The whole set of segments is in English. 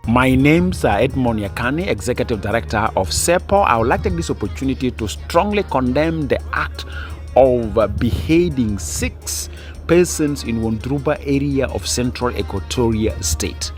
My name's Edmund Yakini, Executive Director of Cepo. I would like to take this opportunity to strongly condemn the act of beheading 6 persons in Wondruba area of Central Equatoria State.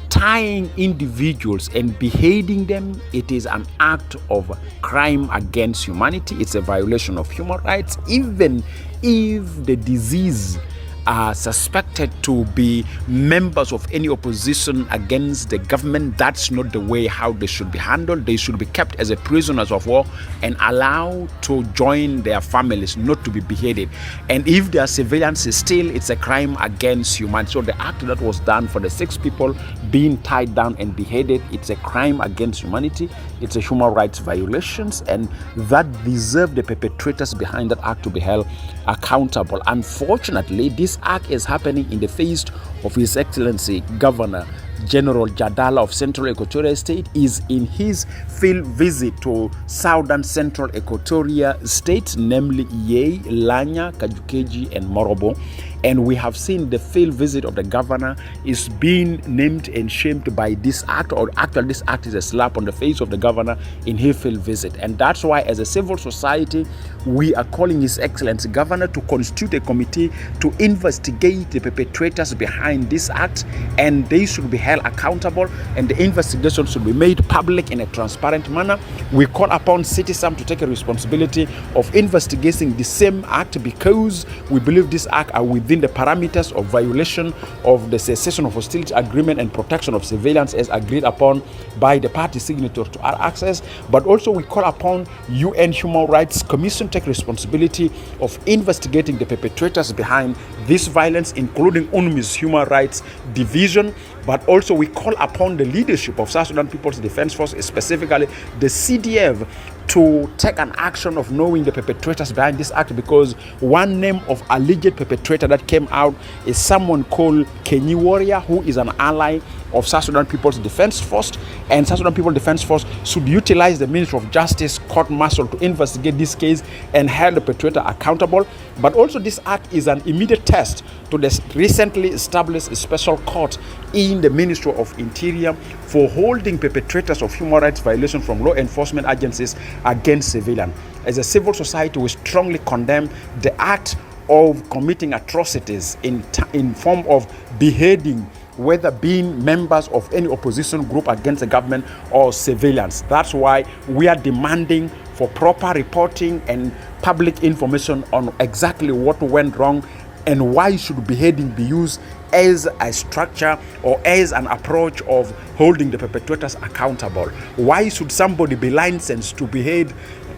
Tying individuals and beheading them, it is an act of crime against humanity. It's a violation of human rights, even if the disease are suspected to be members of any opposition against the government. That's not the way how they should be handled. They should be kept as a prisoners of war and allowed to join their families, not to be beheaded. And if they are civilians, still it's a crime against humanity. So the act that was done for the 6 people being tied down and beheaded, it's a crime against humanity. It's a human rights violations, and that deserve the perpetrators behind that act to be held accountable. Unfortunately, this act is happening in the face of His Excellency Governor General Jadala of Central Equatoria State. Is in his field visit to Southern Central Equatoria State, namely Yei, Lanya, Kajukeji, and Morobo. And we have seen the field visit of the governor is being named and shamed by this act, or actually this act is a slap on the face of the governor in his field visit. And that's why, as a civil society, we are calling His Excellency Governor to constitute a committee to investigate the perpetrators behind this act, and they should be held accountable, and the investigation should be made public in a transparent manner. We call upon citizens to take a responsibility of investigating the same act, because we believe this act are within the parameters of violation of the cessation of hostility agreement and protection of civilians as agreed upon by the party signatory to our access. But also we call upon UN Human Rights Commission to take responsibility of investigating the perpetrators behind this violence, including UNMISS Human Rights Division. But also we call upon the leadership of South Sudan People's Defense Force, specifically the CDF, to take an action of knowing the perpetrators behind this act, because one name of alleged perpetrator that came out is someone called Kenyi Warrior, who is an ally of South Sudan People's Defense Force, and South Sudan People's Defense Force should utilize the Ministry of Justice court martial to investigate this case and hold the perpetrator accountable. But also this act is an immediate test to the recently established special court in the Ministry of Interior for holding perpetrators of human rights violations from law enforcement agencies against civilians. As a civil society, we strongly condemn the act of committing atrocities in form of beheading, whether being members of any opposition group against the government or civilians. That's why we are demanding for proper reporting and public information on exactly what went wrong, and why should beheading be used as a structure or as an approach of holding the perpetrators accountable. Why should somebody be licensed to behead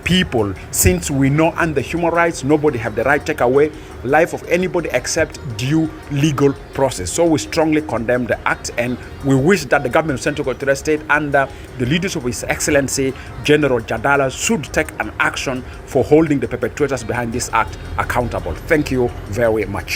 people, since we know under human rights nobody have the right to take away life of anybody except due legal process? So we strongly condemn the act, and we wish that the government of Central Equatoria State, under the leadership of His Excellency General Jadala, should take an action for holding the perpetrators behind this act accountable. Thank you very much.